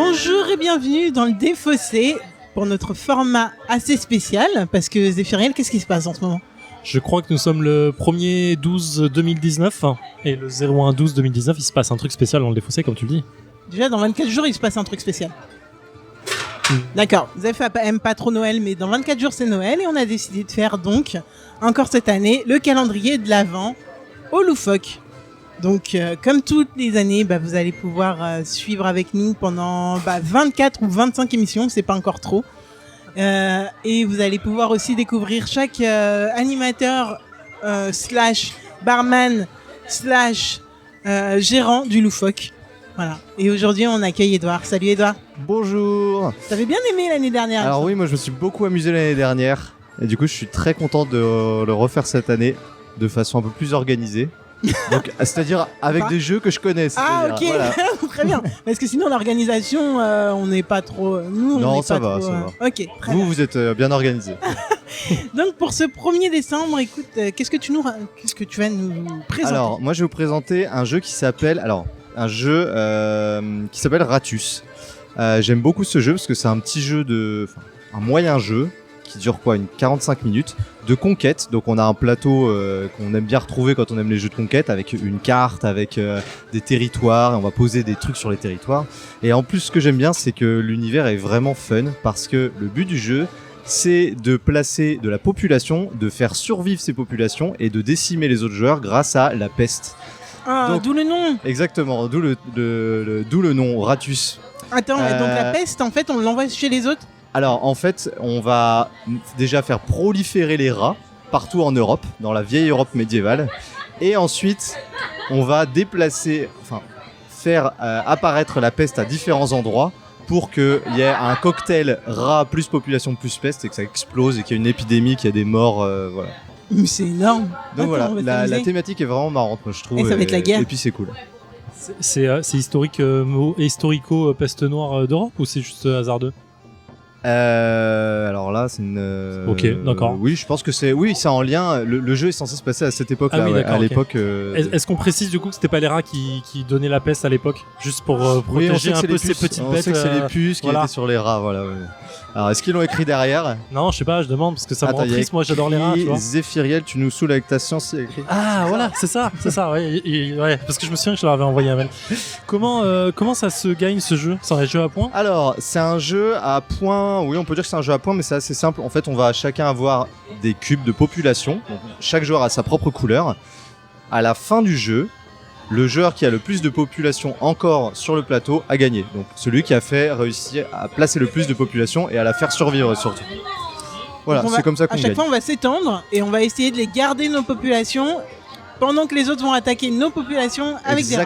Bonjour et bienvenue dans le Défaussé pour notre format assez spécial parce que Zéphiriel, qu'est-ce qui se passe en ce moment ? Je crois que nous sommes le 1er 12 2019 et le 01 12 2019, il se passe un truc spécial dans le Défaussé comme tu le dis. Déjà dans 24 jours il se passe un truc spécial. D'accord, Zef aime pas trop Noël mais dans 24 jours c'est Noël et on a décidé de faire donc encore cette année le calendrier de l'Avent au loufoque. Donc comme toutes les années, vous allez pouvoir suivre avec nous pendant 24 ou 25 émissions, c'est pas encore trop. Et vous allez pouvoir aussi découvrir chaque animateur slash barman slash gérant du loufoque. Voilà. Et aujourd'hui on accueille Edouard. Salut Edouard. Bonjour. T'avais bien aimé l'année dernière? Alors oui, moi je me suis beaucoup amusé l'année dernière. Et du coup je suis très content de le refaire cette année de façon un peu plus organisée. Donc, c'est-à-dire avec des jeux que je connais. Ah ok, voilà. Très bien. Parce que sinon l'organisation, on n'est pas trop. Nous, on non, n'est ça pas va, trop. ça va. Ok, très bien. Vous êtes bien organisé. Donc pour ce 1er décembre, écoute, qu'est-ce que tu vas nous présenter? Alors, moi je vais vous présenter un jeu qui s'appelle Ratus. J'aime beaucoup ce jeu parce que c'est un petit jeu un moyen jeu qui dure une 45 minutes de conquête. Donc on a un plateau qu'on aime bien retrouver quand on aime les jeux de conquête, avec une carte, avec des territoires, et on va poser des trucs sur les territoires. Et en plus, ce que j'aime bien, c'est que l'univers est vraiment fun, parce que le but du jeu, c'est de placer de la population, de faire survivre ces populations et de décimer les autres joueurs grâce à la peste. Ah, d'où le nom. Exactement, d'où le nom Ratus. Attends, donc la peste, en fait, on l'envoie chez les autres? Alors en fait, on va déjà faire proliférer les rats partout en Europe, dans la vieille Europe médiévale. Et ensuite, on va faire apparaître la peste à différents endroits pour qu'il y ait un cocktail rat plus population plus peste et que ça explose et qu'il y ait une épidémie, qu'il y ait des morts, voilà. Mais c'est énorme. Donc la thématique est vraiment marrante, moi je trouve. Et ça va être la guerre. Et puis c'est cool. C'est historico peste noire d'Europe ou c'est juste hasardeux? Alors là, c'est une. Ok, d'accord. Oui, je pense que c'est en lien. Le jeu est censé se passer à cette époque-là. Ah oui, d'accord, à l'époque. Est-ce qu'on précise du coup que c'était pas les rats qui donnaient la peste à l'époque, juste pour protéger un peu ces petites bêtes? On sait que c'est les puces qui étaient sur les rats, voilà. Ouais. Alors, est-ce qu'ils l'ont écrit derrière? Non, je sais pas, je demande parce que ça me rend triste. Moi, j'adore les rats. Tu vois. Zéphiriel, tu nous saoules avec ta science, il y a écrit. Ah, voilà, c'est ça, ouais, parce que je me souviens que je leur avais envoyé un mail. Comment ça se gagne ce jeu? C'est un jeu à points? Alors, c'est un jeu à points. Oui, on peut dire que c'est un jeu à points, mais c'est assez simple. En fait, on va chacun avoir des cubes de population. Donc, chaque joueur a sa propre couleur. À la fin du jeu, le joueur qui a le plus de population encore sur le plateau a gagné. Donc celui qui a réussi à placer le plus de population et à la faire survivre surtout. Voilà, c'est comme ça qu'on gagne. À chaque fois, on va s'étendre et on va essayer de les garder nos populations pendant que les autres vont attaquer nos populations avec des rats.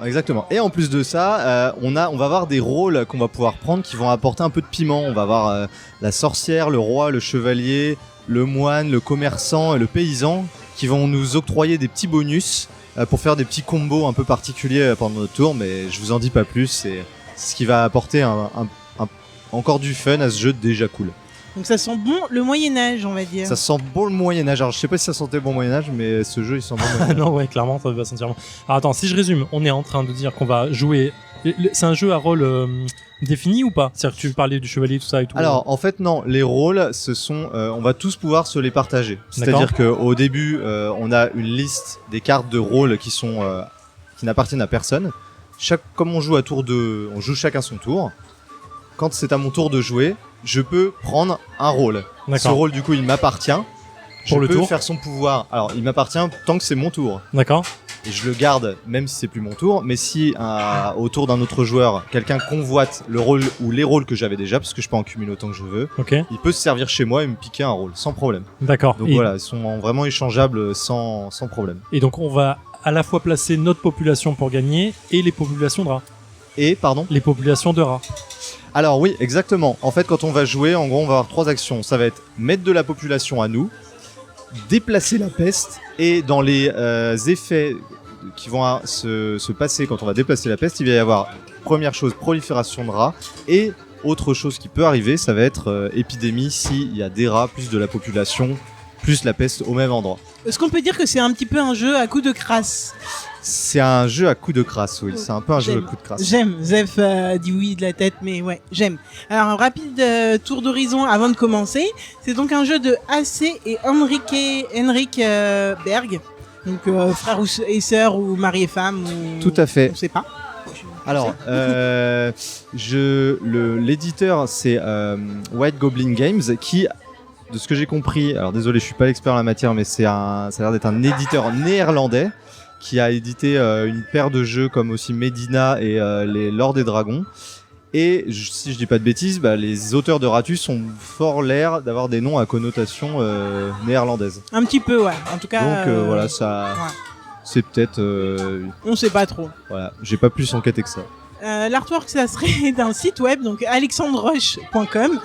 Exactement. Et en plus de ça, on va avoir des rôles qu'on va pouvoir prendre qui vont apporter un peu de piment. On va avoir la sorcière, le roi, le chevalier, le moine, le commerçant et le paysan qui vont nous octroyer des petits bonus pour faire des petits combos un peu particuliers pendant notre tour, mais je vous en dis pas plus, c'est ce qui va apporter encore du fun à ce jeu déjà cool. Donc ça sent bon le Moyen-Âge, on va dire. Ça sent bon le Moyen-Âge. Alors je sais pas si ça sentait bon Moyen-Âge, mais ce jeu il sent bon Moyen-Âge. Non, ouais, clairement, ça va sentir bon. Alors attends, si je résume, on est en train de dire qu'on va jouer. C'est un jeu à rôle défini ou pas? C'est-à-dire que tu parlais du chevalier, tout ça et tout. Alors en fait non, les rôles, ce sont, on va tous pouvoir se les partager. C'est-à-dire qu'au début, on a une liste des cartes de rôle qui n'appartiennent à personne. Comme on joue à tour on joue chacun son tour. Quand c'est à mon tour de jouer, je peux prendre un rôle. Ce rôle du coup, il m'appartient. Je peux faire son pouvoir. Alors il m'appartient tant que c'est mon tour. D'accord. Et je le garde même si c'est plus mon tour, mais si au tour d'un autre joueur, quelqu'un convoite le rôle ou les rôles que j'avais déjà, parce que je peux en cumuler autant que je veux, il peut se servir chez moi et me piquer un rôle, sans problème. D'accord. Donc voilà, ils sont vraiment échangeables sans problème. Et donc on va à la fois placer notre population pour gagner et les populations de rats. Les populations de rats. Alors oui, exactement. En fait, quand on va jouer, en gros, on va avoir 3 actions. Ça va être mettre de la population à nous, déplacer la peste, et dans les effets qui vont se passer quand on va déplacer la peste, il va y avoir, première chose, prolifération de rats, et autre chose qui peut arriver, ça va être épidémie s'il y a des rats plus de la population plus la peste au même endroit. Est-ce qu'on peut dire que c'est un petit peu un jeu à coup de crasse? C'est un jeu à coup de crasse, oui. C'est un peu un jeu à coup de crasse. J'aime. Zef dit oui de la tête, mais ouais, j'aime. Alors, un rapide tour d'horizon avant de commencer. C'est donc un jeu de AC et Henrik Berg. Donc, frère et sœur ou mari et femme. Ou... Tout à fait. On sait pas. Alors, l'éditeur, c'est White Goblin Games, qui, de ce que j'ai compris, alors désolé, je suis pas l'expert en la matière, mais ça a l'air d'être un éditeur néerlandais qui a édité une paire de jeux comme aussi Medina et les Lords des Dragons. Et si je dis pas de bêtises, les auteurs de Ratus ont fort l'air d'avoir des noms à connotation néerlandaise. Un petit peu, ouais. En tout cas. Donc voilà, ça. Ouais. C'est peut-être. On sait pas trop. Voilà, j'ai pas plus enquêté que ça. L'artwork, ça serait d'un site web, donc alexandroche.com.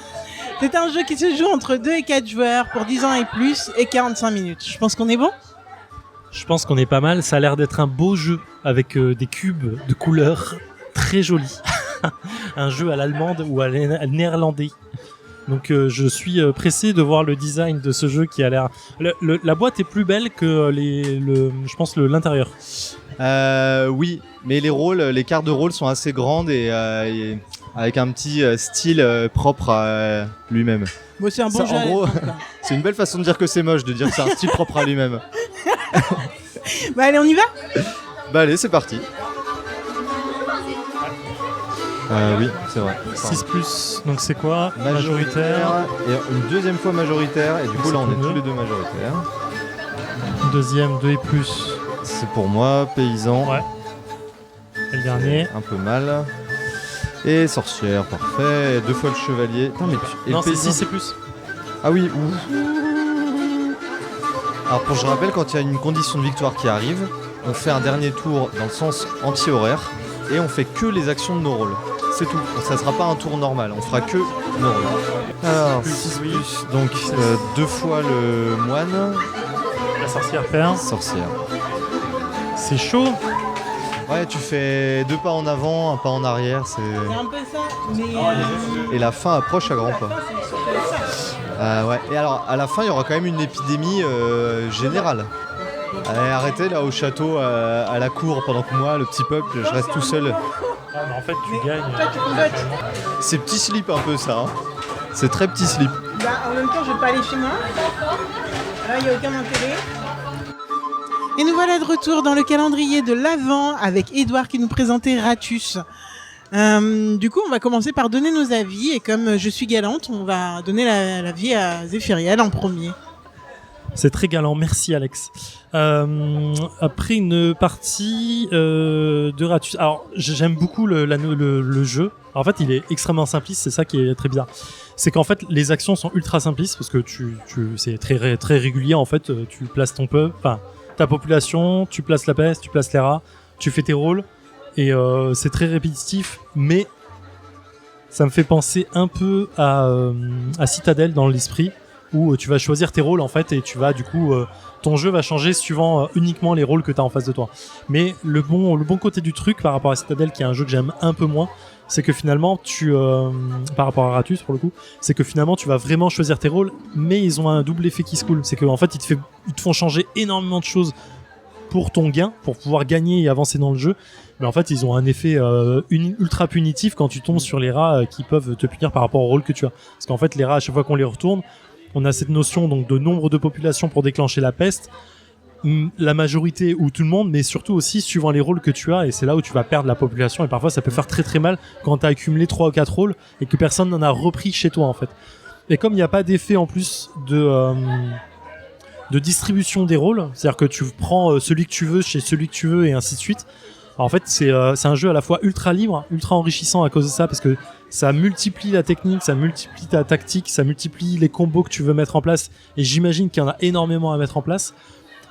C'est un jeu qui se joue entre 2 et 4 joueurs pour 10 ans et plus et 45 minutes. Je pense qu'on est bon. Je pense qu'on est pas mal. Ça a l'air d'être un beau jeu avec des cubes de couleurs très jolis. Un jeu à l'allemande ou à néerlandais. Donc je suis pressé de voir le design de ce jeu qui a l'air... La boîte est plus belle que je pense l'intérieur. Oui, mais les cartes de rôle sont assez grandes et avec un petit style propre à lui-même. Bon, c'est un bon Ça, jeu. en gros, c'est une belle façon de dire que c'est moche, de dire que c'est un style propre à lui-même. Bah allez, on y va. Bah allez, c'est parti. Oui, c'est vrai. 6+, donc c'est quoi? Majoritaire. Et une deuxième fois majoritaire, et du coup là on est tous les deux majoritaires. Deuxième, 2 et plus. C'est pour moi, paysan. Ouais. Et le dernier. Un peu mal. Et sorcière, parfait. Et 2 fois le chevalier. Putain, mais non, le c'est paysan... 6 et plus. Ah oui, Alors je rappelle, quand il y a une condition de victoire qui arrive, on fait un dernier tour dans le sens anti-horaire et on fait que les actions de nos rôles. C'est tout. Ça sera pas un tour normal, on fera que nos rôles. Alors, 6 plus, donc 2 fois le moine. La sorcière perd. Sorcière. C'est chaud. Ouais, tu fais 2 pas en avant, 1 pas en arrière, C'est un peu ça, mais... Et la fin approche à grands pas. Ouais. Et alors, à la fin, il y aura quand même une épidémie générale. Allez, arrêtez là au château, à la cour, pendant que moi, le petit peuple, je reste tout seul. Ah, mais en fait, tu gagnes. C'est petit slip un peu ça. Hein. C'est très petit slip. Bah, en même temps, je vais pas aller chez moi. Là, il n'y a aucun intérêt. Et nous voilà de retour dans le calendrier de l'Avent avec Edouard qui nous présentait Ratus. Du coup, on va commencer par donner nos avis et comme je suis galante, on va donner l'avis à Zéphiriel en premier. C'est très galant, merci Alex. Après une partie de Ratus, alors j'aime beaucoup le jeu. En fait, il est extrêmement simpliste, c'est ça qui est très bizarre. C'est qu'en fait, les actions sont ultra simplistes parce que c'est très très régulier. En fait, tu places ton peuple, enfin ta population, tu places la peste, tu places les rats, tu fais tes rôles et c'est très répétitif, mais ça me fait penser un peu à Citadel dans l'esprit où tu vas choisir tes rôles en fait et tu vas du coup ton jeu va changer suivant uniquement les rôles que tu as en face de toi. Mais le bon côté du truc par rapport à Citadel qui est un jeu que j'aime un peu moins, c'est que finalement par rapport à Ratus pour le coup, c'est que finalement tu vas vraiment choisir tes rôles, mais ils ont un double effet qui se coule, c'est qu'en fait ils te font changer énormément de choses pour ton gain, pour pouvoir gagner et avancer dans le jeu. Mais en fait, ils ont un effet ultra punitif quand tu tombes sur les rats qui peuvent te punir par rapport au rôle que tu as. Parce qu'en fait, les rats, à chaque fois qu'on les retourne, on a cette notion donc de nombre de population pour déclencher la peste, la majorité ou tout le monde, mais surtout aussi suivant les rôles que tu as, et c'est là où tu vas perdre la population, et parfois ça peut faire très très mal quand tu as accumulé 3 ou 4 rôles et que personne n'en a repris chez toi en fait. Et comme il n'y a pas d'effet en plus de distribution des rôles, c'est-à-dire que tu prends celui que tu veux chez celui que tu veux et ainsi de suite. Alors en fait, c'est un jeu à la fois ultra libre, ultra enrichissant à cause de ça, parce que ça multiplie la technique, ça multiplie ta tactique, ça multiplie les combos que tu veux mettre en place, et j'imagine qu'il y en a énormément à mettre en place.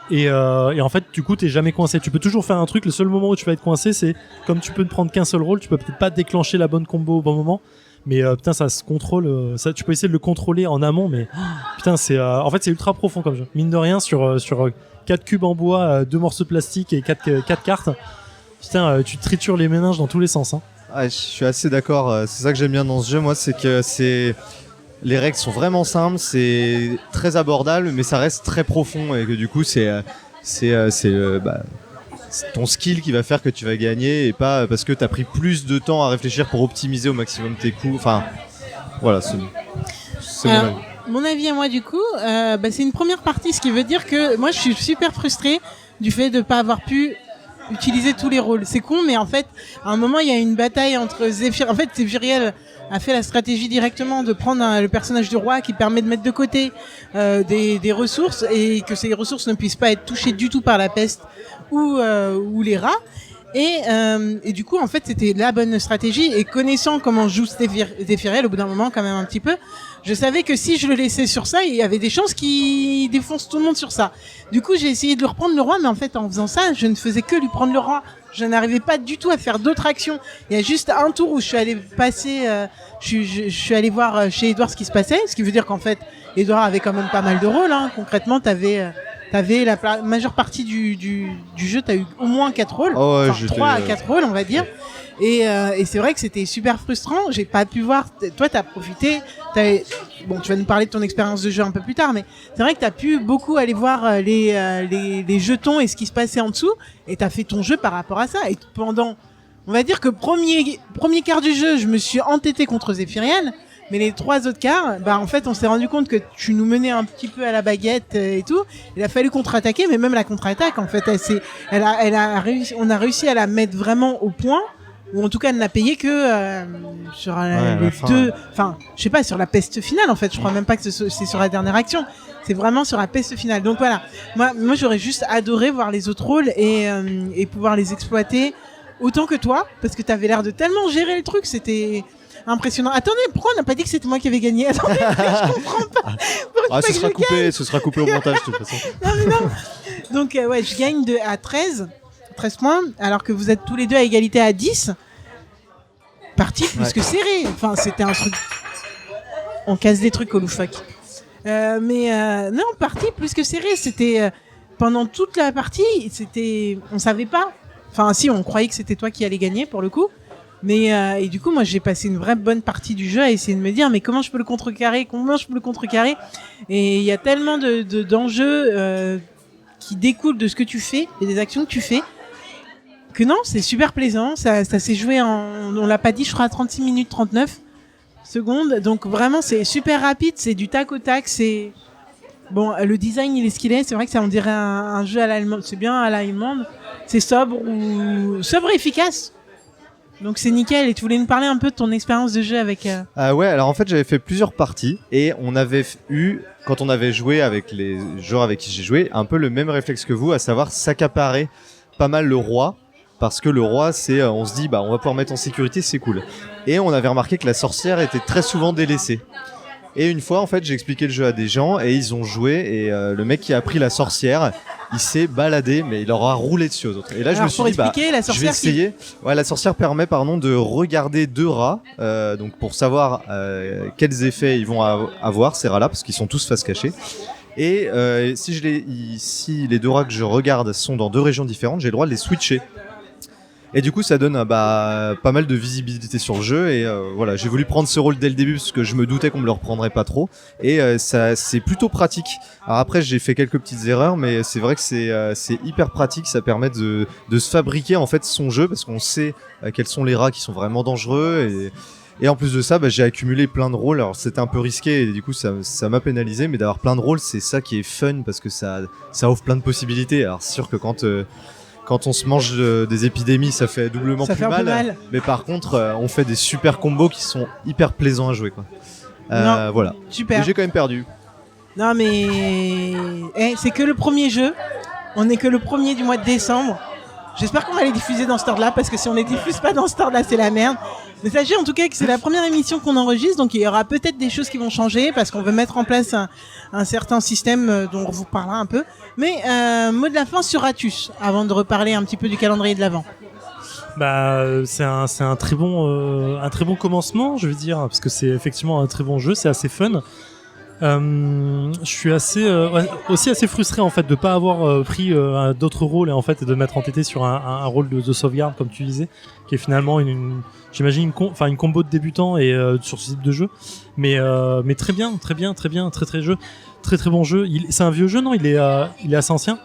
Et en fait, du coup, t'es jamais coincé. Tu peux toujours faire un truc. Le seul moment où tu vas être coincé, c'est comme tu peux ne prendre qu'un seul rôle, tu peux peut-être pas déclencher la bonne combo au bon moment. Mais putain, ça se contrôle. Ça, tu peux essayer de le contrôler en amont, mais putain, c'est en fait c'est ultra profond comme jeu. Mine de rien, sur 4 cubes en bois, 2 morceaux de plastique et 4 cartes. Putain, tu tritures les méninges dans tous les sens. Hein. Ah, je suis assez d'accord. C'est ça que j'aime bien dans ce jeu, moi, c'est que c'est les règles sont vraiment simples, c'est très abordable, mais ça reste très profond et que du coup c'est ton skill qui va faire que tu vas gagner et pas parce que tu as pris plus de temps à réfléchir pour optimiser au maximum tes coups. Enfin, voilà, c'est mon avis. Mon avis à moi, du coup, c'est une première partie, ce qui veut dire que moi, je suis super frustrée du fait de pas avoir pu utiliser tous les rôles. C'est con, mais en fait, à un moment, il y a une bataille entre Zéphyr. En fait, Zéphiriel a fait la stratégie directement de prendre le personnage du roi qui permet de mettre de côté des ressources et que ces ressources ne puissent pas être touchées du tout par la peste ou les rats. Et du coup, en fait, c'était la bonne stratégie. Et connaissant comment joue Zéphiriel, au bout d'un moment, quand même un petit peu, je savais que si je le laissais sur ça, il y avait des chances qu'il défonce tout le monde sur ça. Du coup, j'ai essayé de lui reprendre le roi, mais en fait, en faisant ça, je ne faisais que lui prendre le roi. Je n'arrivais pas du tout à faire d'autres actions. Il y a juste un tour où je suis allé passer, je suis allé voir chez Edouard ce qui se passait, ce qui veut dire qu'en fait, Edouard avait quand même pas mal de rôles. Hein. Concrètement, t'avais la majeure partie du jeu, t'as eu au moins 4 rôles, oh ouais, 3 à 4 rôles, on va dire. Et c'est vrai que c'était super frustrant. J'ai pas pu voir. Toi, t'as profité. Bon, tu vas nous parler de ton expérience de jeu un peu plus tard, mais c'est vrai que t'as pu beaucoup aller voir les jetons et ce qui se passait en dessous, et t'as fait ton jeu par rapport à ça. Et pendant, on va dire que premier quart du jeu, je me suis entêté contre Zéphiriel. Mais les 3 autres quarts, en fait, on s'est rendu compte que tu nous menais un petit peu à la baguette et tout. Il a fallu contre-attaquer, mais même la contre-attaque, en fait, on a réussi à la mettre vraiment au point. Ou en tout cas, elle n'a payé que sur les deux. Enfin, je sais pas, sur la peste finale, en fait. Je crois même pas que c'est sur la dernière action. C'est vraiment sur la peste finale. Donc voilà. Moi, j'aurais juste adoré voir les autres rôles et pouvoir les exploiter autant que toi, parce que t'avais l'air de tellement gérer le truc. C'était impressionnant. Attendez, pourquoi on n'a pas dit que c'était moi qui avais gagné? Attendez, je comprends pas. Ce sera coupé au montage de toute façon. Non. Donc je gagne à 13 points, alors que vous êtes tous les deux à égalité à 10. Partie plus que serrée. Enfin, c'était un truc. On casse des trucs au loufoque. Non, partie plus que serrée. C'était pendant toute la partie, on savait pas. Enfin, si, on croyait que c'était toi qui allais gagner pour le coup. Mais et du coup, moi, j'ai passé une vraie bonne partie du jeu à essayer de me dire, mais comment je peux le contrecarrer? Et il y a tellement d'enjeux qui découlent de ce que tu fais et des actions que tu fais, que non, c'est super plaisant. Ça s'est joué on l'a pas dit, je crois à 36 minutes 39 secondes. Donc vraiment, c'est super rapide, c'est du tac au tac. C'est bon, le design il est ce qu'il est. C'est vrai que ça on dirait un jeu à l'allemande. C'est bien à l'allemande. C'est sobre et efficace. Donc c'est nickel. Et tu voulais nous parler un peu de ton expérience de jeu avec... Ouais, alors en fait j'avais fait plusieurs parties et on avait eu, quand on avait joué avec les joueurs avec qui j'ai joué, un peu le même réflexe que vous, à savoir s'accaparer pas mal le roi, parce que le roi c'est, on se dit on va pouvoir mettre en sécurité, c'est cool. Et on avait remarqué que la sorcière était très souvent délaissée. Et une fois en fait j'ai expliqué le jeu à des gens et ils ont joué et le mec qui a pris la sorcière, il s'est baladé mais il leur a roulé dessus aux autres. Et là je me suis dit je vais essayer. Ouais, la sorcière permet de regarder 2 rats donc pour savoir quels effets ils vont avoir ces rats là, parce qu'ils sont tous face cachée. Et si les 2 rats que je regarde sont dans 2 régions différentes, j'ai le droit de les switcher. Et du coup, ça donne pas mal de visibilité sur le jeu. Et voilà, j'ai voulu prendre ce rôle dès le début parce que je me doutais qu'on me le reprendrait pas trop. Et ça, c'est plutôt pratique. Alors après, j'ai fait quelques petites erreurs, mais c'est vrai que c'est hyper pratique. Ça permet de se fabriquer en fait son jeu, parce qu'on sait quels sont les rats qui sont vraiment dangereux. Et en plus de ça, j'ai accumulé plein de rôles. Alors c'était un peu risqué et du coup ça m'a pénalisé, mais d'avoir plein de rôles, c'est ça qui est fun, parce que ça offre plein de possibilités. Alors c'est sûr que quand on se mange des épidémies, ça fait doublement plus mal. Mais par contre, on fait des super combos qui sont hyper plaisants à jouer, quoi. Voilà. Super. Mais j'ai quand même perdu. Non mais c'est que le premier jeu. On n'est que le 1er du mois de décembre. J'espère qu'on va les diffuser dans ce ordre-là, parce que si on les diffuse pas dans ce ordre-là, c'est la merde. Mais sachez en tout cas que c'est la première émission qu'on enregistre, donc il y aura peut-être des choses qui vont changer, parce qu'on veut mettre en place un certain système dont on vous parlera un peu. Mais mot de la fin sur Atus, avant de reparler un petit peu du calendrier de l'Avent. C'est un très bon commencement, je veux dire, parce que c'est effectivement un très bon jeu, c'est assez fun. Je suis aussi assez frustré en fait de pas avoir pris d'autres rôles et en fait de m'être entêté sur un rôle de sauvegarde comme tu disais, qui est finalement j'imagine une combo de débutants et sur ce type de jeu, mais très bien, très bon jeu. C'est un vieux jeu, non? Il est assez ancien.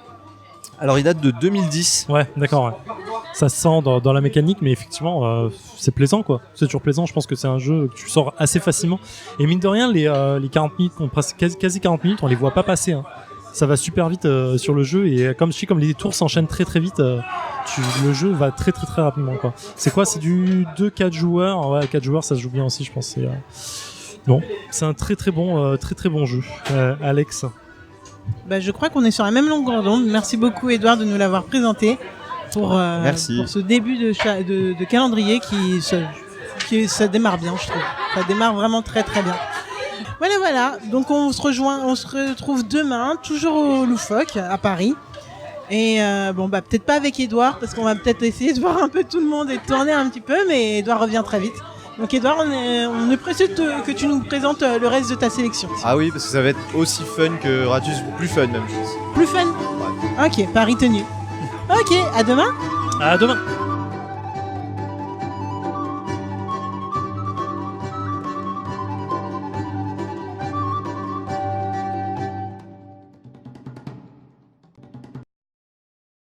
Alors il date de 2010. Ouais, d'accord. Ouais. Ça se sent dans la mécanique, mais effectivement, c'est plaisant, quoi. C'est toujours plaisant. Je pense que c'est un jeu que tu sors assez facilement. Et mine de rien, les 40 minutes, quasi 40 minutes, on les voit pas passer. Hein. Ça va super vite sur le jeu et comme les tours s'enchaînent très très vite, le jeu va très très très rapidement, quoi. C'est quoi? C'est du 2-4 joueurs. Ouais, 4 joueurs, ça se joue bien aussi, je pense. Bon, c'est un très très bon jeu. Alex. Bah, je crois qu'on est sur la même longueur d'onde. Merci beaucoup, Edouard, de nous l'avoir présenté pour ce début de calendrier ça démarre bien, je trouve. Ça démarre vraiment très très bien. Voilà. Donc on se retrouve demain, toujours au Loufoque à Paris. Et peut-être pas avec Edouard, parce qu'on va peut-être essayer de voir un peu tout le monde et de tourner un petit peu, mais Edouard revient très vite. Donc Edouard, on est pressé que tu nous présentes le reste de ta sélection. Ah oui, parce que ça va être aussi fun que Ratus, plus fun même, je pense. Plus fun ? Ouais. Ok, pari tenu. Ok, à demain. À demain.